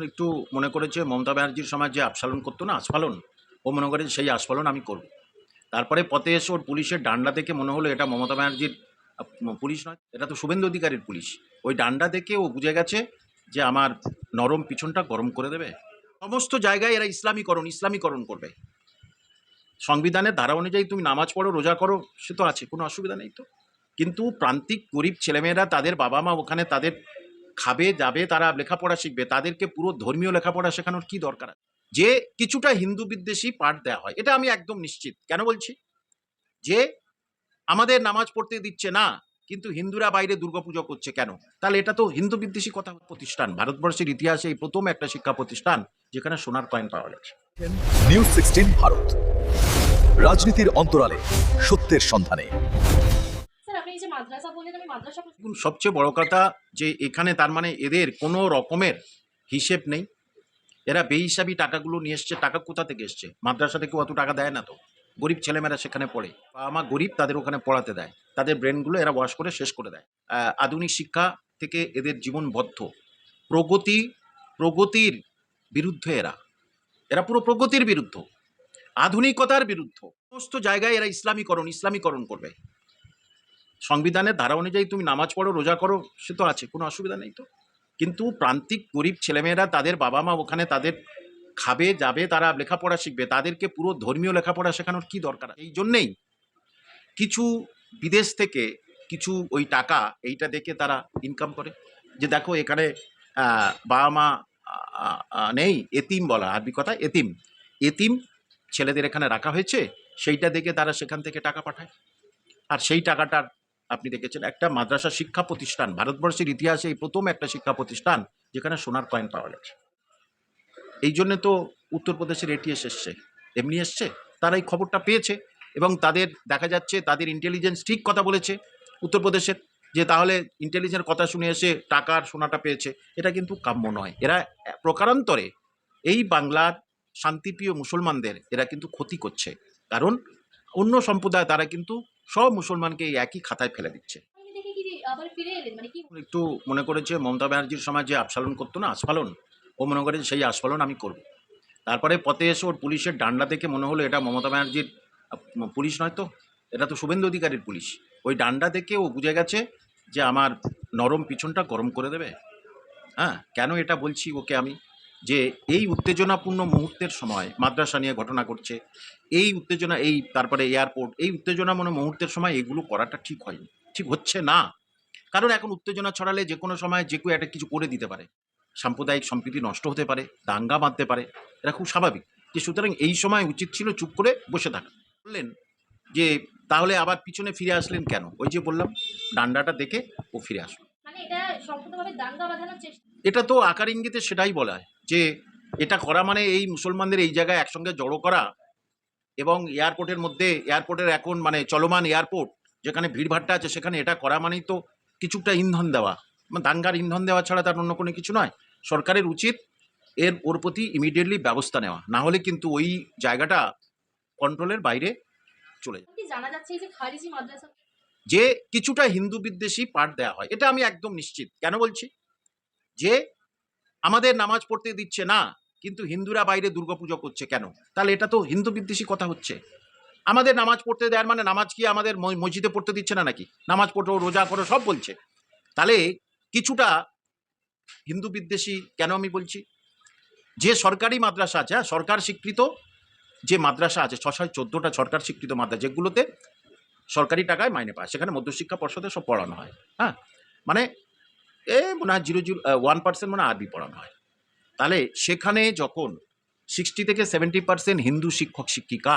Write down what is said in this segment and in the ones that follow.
একটু মনে করেছে মমতা ব্যানার্জির সময় যে আস্ফালন করতো না, আস্ফালন, ও মনে করে সেই আস্ফালন আমি করব। তারপরে পথে এসে ওর পুলিশের ডান্ডা দেখে মনে হলো এটা মমতা ব্যানার্জির পুলিশ নয়, এটা তো শুভেন্দু অধিকারীর পুলিশ। ওই ডান্ডা দেখে ও বুঝে গেছে যে আমার নরম পিছনটা গরম করে দেবে। সমস্ত জায়গায় এরা ইসলামীকরণ করবে। সংবিধানের ধারা অনুযায়ী তুমি নামাজ পড়ো, রোজা করো, সে তো আছে, কোনো অসুবিধা নেই তো। কিন্তু প্রান্তিক গরিব ছেলেমেয়েরা, তাদের বাবা মা ওখানে তাদের খাবে যাবে, তারা লেখাপড়া শিখবে, তাদেরকে পুরো ধর্মীয় লেখাপড়া শেখানোর কি দরকার আছে? যে কিছুটা হিন্দু বিদ্বেষী পাঠ দেওয়া হয়, এটা আমি একদম নিশ্চিত। কেন বলছি? যে আমাদের নামাজ পড়তে দিচ্ছে না, কিন্তু হিন্দুরা বাইরে দুর্গাপুজো করছে কেন? তাহলে এটা তো হিন্দু বিদ্বেষী কথা। প্রতিষ্ঠান ভারতবর্ষের ইতিহাসে এই প্রথম একটা শিক্ষা প্রতিষ্ঠান যেখানে সোনার কয়েন পাওয়া গেছে। নিউজ 16 ভারত, রাজনীতির অন্তরালে সত্যের সন্ধানে। স্যার, আপনি এই যে মাদ্রাসা বললেন, আমি মাদ্রাসা সবচেয়ে বড় কথা যে এখানে তার মানে এদের কোনো রকমের হিসেব নেই। এরা বেহিসাবি টাকাগুলো নিয়ে এসছে। টাকা কোথা থেকে এসছে? মাদ্রাসা থেকে অত টাকা দেয় না তো। গরিব ছেলেমেয়েরা সেখানে পড়ে, আমার গরিব, তাদের ওখানে পড়াতে দেয়, তাদের ব্রেনগুলো এরা ওয়াশ করে শেষ করে দেয়। আধুনিক শিক্ষা থেকে এদের জীবন বদ্ধ। প্রগতির বিরুদ্ধে এরা এরা পুরো প্রগতির বিরুদ্ধ, আধুনিকতার বিরুদ্ধ। সমস্ত জায়গায় এরা ইসলামীকরণ করবে। সংবিধানের ধারা অনুযায়ী তুমি নামাজ পড়ো, রোজা করো, সে তো আছে, কোনো অসুবিধা নেই তো। কিন্তু প্রান্তিক গরিব ছেলেমেয়েরা, তাদের বাবা মা ওখানে তাদের খাবে যাবে, তারা লেখাপড়া শিখবে, তাদেরকে পুরো ধর্মীয় লেখাপড়া শেখানোর কি দরকার? এই জন্যেই কিছু বিদেশ থেকে কিছু ওই টাকা এইটা দেখে তারা ইনকাম করে। যে দেখো এখানে বাবা মা নেই, এতিম বলা আরবি কথা, এতিম ছেলেদের এখানে রাখা হয়েছে, সেইটা দেখে তারা সেখান থেকে টাকা পাঠায়। আর সেই টাকাটার আপনি দেখেছেন একটা মাদ্রাসা শিক্ষা প্রতিষ্ঠান ভারতবর্ষের ইতিহাসে এই প্রথম একটা শিক্ষা প্রতিষ্ঠান যেখানে সোনার কয়েন পাওয়া গেছে। এই জন্য তো উত্তরপ্রদেশের এটিএস এসছে, এমনি এসছে, তারা এই খবরটা পেয়েছে এবং তাদের দেখা যাচ্ছে তাদের ইন্টেলিজেন্স ঠিক কথা বলেছে উত্তরপ্রদেশের, যে তাহলে ইন্টেলিজেন্সের কথা শুনে এসে টাকার সোনাটা পেয়েছে। এটা কিন্তু কাম্য নয়। এরা প্রকারান্তরে এই বাংলার শান্তিপ্রিয় মুসলমানদের এরা কিন্তু ক্ষতি করছে। কারণ অন্য সম্প্রদায় তারা কিন্তু সব মুসলমানকে এই একই খাতায় ফেলে দিচ্ছে। দেখে কি আবার ফিরে এলেন, মানে কি? একটু মনে করেছে মমতা ব্যানার্জির সময় যে আস্ফালন করতো না, আস্ফালন, ও মনে করে সেই আস্ফালন আমি করব। তারপরে পথে এসে ওর পুলিশের ডান্ডা দেখে মনে হলো এটা মমতা ব্যানার্জির পুলিশ নয় তো, এটা তো শুভেন্দু অধিকারীর পুলিশ। ওই ডান্ডা দেখে ও বুঝে গেছে যে আমার নরম পিছনটা গরম করে দেবে। হ্যাঁ, কেন এটা বলছি ওকে আমি? যে এই উত্তেজনাপূর্ণ মুহূর্তের সময় মাদ্রাসা নিয়ে ঘটনা ঘটছে, এই উত্তেজনা, এই তারপরে এয়ারপোর্ট, এই উত্তেজনা মুহূর্তের সময় এগুলো করাটা ঠিক হয়নি, ঠিক হচ্ছে না। কারণ এখন উত্তেজনা ছড়ালে যে কোনো সময় যে কেউ একটা কিছু করে দিতে পারে, সাম্প্রদায়িক সম্প্রীতি নষ্ট হতে পারে, দাঙ্গা বাঁধতে পারে, এটা খুব স্বাভাবিক। যে সুতরাং এই সময় উচিত ছিল চুপ করে বসে থাকা। বললেন যে তাহলে আবার পিছনে ফিরে আসলেন কেন? ওই যে বললাম, ডান্ডাটা দেখে ও ফিরে আসলো। মানে এটা সম্পূর্ণভাবে দাঙ্গা বাঁধানোর চেষ্টা। এটা তো আকার ইঙ্গিতে সেটাই বলা হয় যে এটা করা মানে এই মুসলমানদের এই জায়গায় একসঙ্গে জড়ো করা এবং এয়ারপোর্টের মধ্যে, এয়ারপোর্টের এখন মানে চলমান এয়ারপোর্ট যেখানে ভিড়ভাট্টা আছে সেখানে এটা করা মানেই তো কিছুটা ইন্ধন দেওয়া, দাঙ্গার ইন্ধন দেওয়া ছাড়া তার অন্য কোনো কিছু নয়। সরকারের উচিত ওর প্রতি ইমিডিয়েটলি ব্যবস্থা নেওয়া, না হলে কিন্তু ওই জায়গাটা কন্ট্রোলের বাইরে চলে যায়। কি জানা যাচ্ছে এই যে খারিজি মাদ্রাসা যে কিছুটা হিন্দু বিদ্বেষী পাঠ দেওয়া হয়, এটা আমি একদম নিশ্চিত। কেন বলছি? যে আমাদের নামাজ পড়তে দিচ্ছে না, কিন্তু হিন্দুরা বাইরে দুর্গাপুজো করছে কেন? তাহলে এটা তো হিন্দু বিদ্বেষী কথা হচ্ছে। আমাদের নামাজ পড়তে দেওয়ার মানে নামাজ কি আমাদের মসজিদে পড়তে দিচ্ছে না নাকি? নামাজ পড়ো, রোজা করো, সব বলছে। তাহলে কিছুটা হিন্দু বিদ্বেষী কেন আমি বলছি? যে সরকারি মাদ্রাসা আছে, সরকার স্বীকৃত যে মাদ্রাসা আছে, 614টা সরকার স্বীকৃত মাদ্রাসা, যেগুলোতে সরকারি টাকায় মাইনে পায়, সেখানে মধ্যশিক্ষা পর্ষদে সব পড়ানো হয়। হ্যাঁ, মানে মনে হয় 0.01% মনে হয় আরবি পড়ানো হয়। তাহলে সেখানে যখন 60 থেকে 70% হিন্দু শিক্ষক শিক্ষিকা,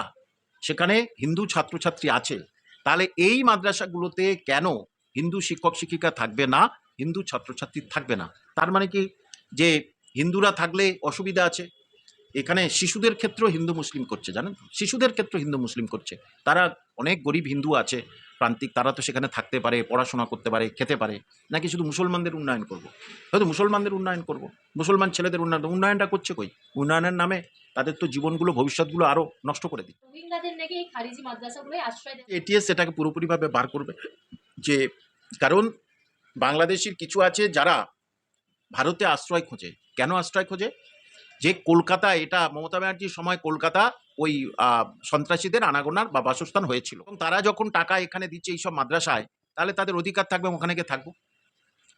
সেখানে হিন্দু ছাত্রছাত্রী আছে, তাহলে এই মাদ্রাসাগুলোতে কেন হিন্দু শিক্ষক শিক্ষিকা থাকবে না, হিন্দু ছাত্রছাত্রী থাকবে না? তার মানে কি যে হিন্দুরা থাকলে অসুবিধা আছে? এখানে শিশুদের ক্ষেত্রেও হিন্দু মুসলিম করছে, জানেন তো? শিশুদের ক্ষেত্রে হিন্দু মুসলিম করছে। তারা অনেক গরিব হিন্দু আছে প্রান্তিক, তারা তো সেখানে থাকতে পারে, পড়াশোনা করতে পারে, খেতে পারে। নাকি শুধু মুসলমানদের উন্নয়ন করব? হয়তো মুসলমানদের উন্নয়ন করব, মুসলমান ছেলেদের উন্নয়নটা করছে কই? উন্নয়নের নামে তাদের তো জীবনগুলো, ভবিষ্যৎগুলো আরও নষ্ট করে দিচ্ছে। রোহিঙ্গাদের নাকি এই খারিজি মাদ্রাসাগুলোই আশ্রয় দেয়। এটিএস এটাকে পুরোপুরিভাবে বার করবে। যে কারণ বাংলাদেশের কিছু আছে যারা ভারতে আশ্রয় খোঁজে। কেন আশ্রয় খোঁজে? যে কলকাতা, এটা মমতা ব্যানার্জির সময় কলকাতা ওই সন্ত্রাসীদের আনাগোনার বা বাসস্থান হয়েছিল, এবং তারা যখন টাকা এখানে দিচ্ছে এইসব মাদ্রাসায়, তাহলে তাদের অধিকার থাকবে ওখানে গিয়ে থাকবো।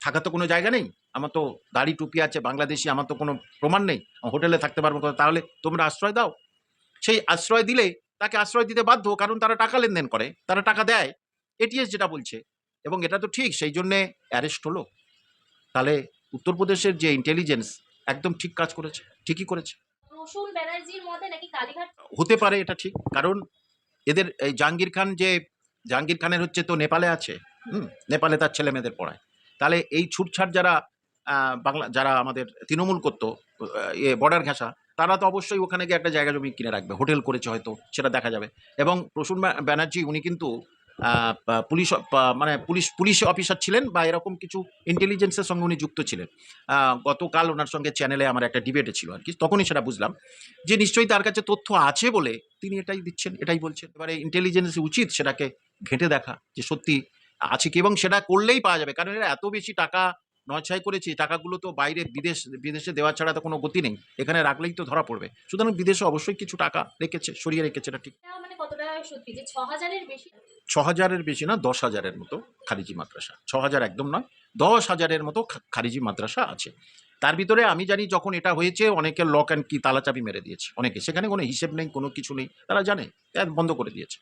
থাকার তো কোনো জায়গা নেই, আমার তো দাড়ি টুপি আছে, বাংলাদেশি, আমার তো কোনো প্রমাণ নেই, হোটেলে থাকতে পারবো কোথাও। তাহলে তোমরা আশ্রয় দাও। সেই আশ্রয় দিলে তাকে আশ্রয় দিতে বাধ্য, কারণ তারা টাকা লেনদেন করে, তারা টাকা দেয়, এটিএস যেটা বলছে, এবং এটা তো ঠিক, সেই জন্যে অ্যারেস্ট হলো। তাহলে উত্তরপ্রদেশের যে ইন্টেলিজেন্স একদম ঠিক কাজ করেছে, ঠিকই করেছে। প্রসূন ব্যানার্জির মতে নাকি কালীঘাট হতে পারে, এটা ঠিক, কারণ এদের এই জাহাঙ্গীর খান, যে জাহাঙ্গীর খানের হচ্ছে তো নেপালে আছে, নেপালে তার ছেলে মেয়েদের পড়ায়। তাহলে এই ছুটছাট যারা বাংলা, যারা আমাদের তৃণমূল করতো, বর্ডার ঘেঁষা, তারা তো অবশ্যই ওখানে গিয়ে একটা জায়গা জমি কিনে রাখবে, হোটেল করেছে হয়তো, সেটা দেখা যাবে। এবং প্রসূন ব্যানার্জি উনি কিন্তু পুলিশ অফিসার ছিলেন, বা এরকম কিছু ইন্টেলিজেন্সের সঙ্গে উনি যুক্ত ছিলেন। গতকাল ওনার সঙ্গে চ্যানেলে আমার একটা ডিবেটে ছিল আর কি, তখনই সেটা বুঝলাম যে নিশ্চয়ই তার কাছে তথ্য আছে বলে তিনি এটাই দিচ্ছেন, এটাই বলছেন। এবারে ইন্টেলিজেন্স উচিত সেটাকে ঘেঁটে দেখা যে সত্যি আছে কি, এবং সেটা করলেই পাওয়া যাবে। কারণ এরা এত বেশি টাকা নয়ছয় করেছে, টাকাগুলো তো বাইরে বিদেশে দেওয়া ছাড়া তো কোনো গতি নেই, এখানে রাখলেই তো ধরা পড়বে। সুতরাং বিদেশে অবশ্যই কিছু টাকা রেখেছে, সরিয়ে রেখেছে, এটা ঠিক। মানে কতটা সত্যি যে ৬,০০০-এর বেশি? ৬,০০০-এর বেশি না, ১০,০০০-এর মতো খারিজি মাদ্রাসা। ৬,০০০ একদম নয়, ১০,০০০-এর মতো খারিজি মাদ্রাসা আছে। তার ভিতরে আমি জানি যখন এটা হয়েছে, অনেকে লক অ্যান্ড কি তালাচাবি মেরে দিয়েছে, অনেকে, সেখানে কোনো হিসেব নেই, কোনো কিছু নেই, তারা জানে, বন্ধ করে দিয়েছে।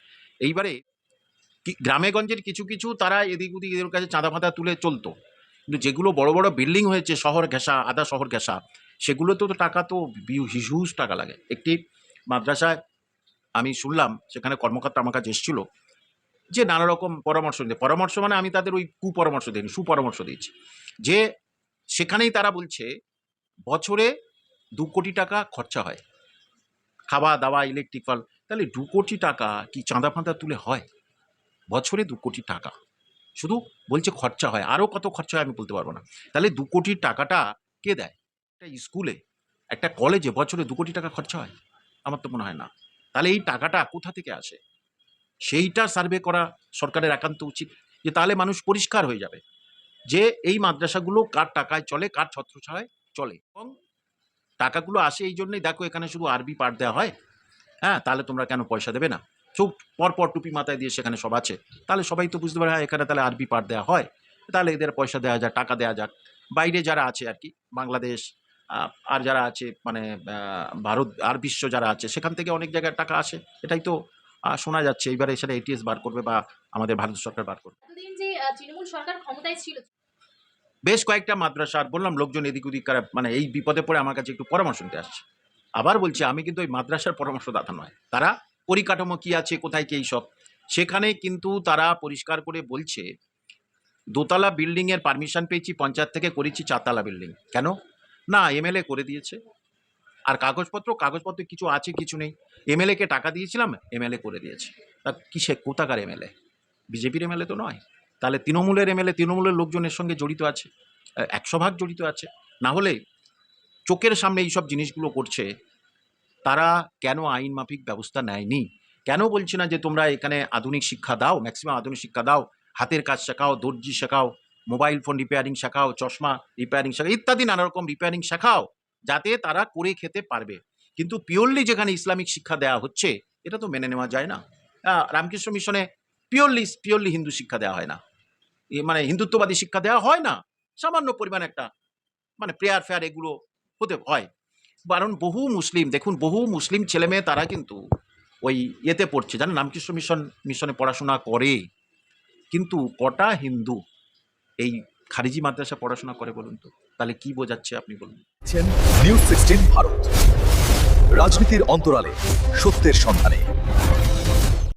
এইবারে গ্রামে গঞ্জের কিছু কিছু তারা এদিক ওদিক এদের কাছে চাঁদা ফাঁদা তুলে চলতো, কিন্তু যেগুলো বড় বড় বিল্ডিং হয়েছে শহর ঘেঁষা, আধা শহর ঘেঁষা, সেগুলো তো টাকা তো হিউজ টাকা লাগে। একটি মাদ্রাসায় আমি শুনলাম, সেখানে কর্মকর্তা আমার কাছে এসেছিল, যে নানা রকম পরামর্শ মানে আমি তাদের ওই কুপরামর্শ দিইনি, সুপরামর্শ দিয়েছি, যে সেখানেই তারা বলছে বছরে 2 কোটি টাকা খরচা হয়, খাওয়া দাওয়া, ইলেকট্রিক ফাল। তাহলে 2 কোটি টাকা কি চাঁদা ফাঁদা তুলে হয়? বছরে 2 কোটি টাকা শুধু বলছে খরচা হয়, আরও কত খরচা হয় আমি বলতে পারবো না। তাহলে 2 কোটি টাকাটা কে দেয়? একটা স্কুলে, একটা কলেজে বছরে 2 কোটি টাকা খরচা হয়? আমার তো মনে হয় না। তাহলে এই টাকাটা কোথা থেকে আসে, সেইটা সার্ভে করা সরকারের একান্ত উচিত, যে তাহলে মানুষ পরিষ্কার হয়ে যাবে যে এই মাদ্রাসাগুলো কার টাকায় চলে, কার ছত্রছায়ায় চলে। এবং টাকাগুলো আসে এই জন্যই, দেখো এখানে শুধু আরবি পাঠ দেওয়া হয়, হ্যাঁ, তাহলে তোমরা কেন পয়সা দেবে না? চোখ পরপর টুপি মাথায় দিয়ে সেখানে সব আছে, তাহলে সবাই তো বুঝতে পারে, হ্যাঁ এখানে তাহলে আরবি পাঠ দেওয়া হয়, তাহলে এদের পয়সা দেওয়া যাক, টাকা দেওয়া যাক। বাইরে যারা আছে আর কি, বাংলাদেশ আর যারা আছে, মানে ভারত আর বিশ্ব যারা আছে, সেখান থেকে অনেক জায়গায় টাকা আসে, এটাই তো শোনা যাচ্ছে। এইবারে সেটা এটিএস বার করবে, বা আমাদের ভারত সরকার বার করবে। এতদিন যে তৃণমূল সরকার ক্ষমতায় ছিল, বেশ কয়েকটা মাদ্রাসা, আর বললাম লোকজন এদিক ওদিক মানে এই বিপদে পড়ে আমার কাছে একটু পরামর্শ নিতে আসছে। আবার বলছি, আমি কিন্তু ওই মাদ্রাসার পরামর্শদাতা নয়, তারা পরিকাঠামো কি আছে, কোথায় কি, এইসব সেখানে কিন্তু তারা পরিষ্কার করে বলছে, দোতলা বিল্ডিংয়ের পারমিশন পেয়েছি পঞ্চায়েত থেকে, করেছি 4 তলা বিল্ডিং। কেন না? এমএলএ করে দিয়েছে। আর কাগজপত্র কিছু আছে, কিছু নেই। এমএলএকে টাকা দিয়েছিলাম, এমএলএ করে দিয়েছে। তা কিসে, কোথাকার এমএলএ? বিজেপির এমএলএ তো নয়। তাহলে তৃণমূলের এমএলএ, তৃণমূলের লোকজনের সঙ্গে জড়িত আছে, 100% জড়িত আছে। না হলে চোখের সামনে এইসব জিনিসগুলো করছে, তারা কেন আইন মাফিক ব্যবস্থা নেয়নি? কেন বলছি না যে তোমরা এখানে আধুনিক শিক্ষা দাও, ম্যাক্সিমাম আধুনিক শিক্ষা দাও, হাতের কাজ শেখাও, দর্জি শেখাও, মোবাইল ফোন রিপেয়ারিং শেখাও, চশমা রিপেয়ারিং শেখাও, ইত্যাদি নানা রকম রিপেয়ারিং শেখাও, যাতে তারা করে খেতে পারবে। কিন্তু পিওরলি যেখানে ইসলামিক শিক্ষা দেওয়া হচ্ছে, এটা তো মেনে নেওয়া যায় না। রামকৃষ্ণ মিশনে পিওরলি হিন্দু শিক্ষা দেওয়া হয় না, মানে হিন্দুত্ববাদী শিক্ষা দেওয়া হয় না। সামান্য পরিমাণ একটা মানে প্রেয়ার ফেয়ার এগুলো হতে হয়। কারণ বহু মুসলিম ছেলে মেয়ে তারা কিন্তু ওই এতে পড়ছে, জানেন, রামকৃষ্ণ মিশনে পড়াশোনা করে, কিন্তু কটা হিন্দু এই খারিজি মাদ্রাসা পড়াশোনা করে বলুন তো? তাহলে কি বোঝাচ্ছে আপনি বলুন? নিউজ 16 ভারত, রাজনীতির অন্তরালে সত্যের সন্ধানে।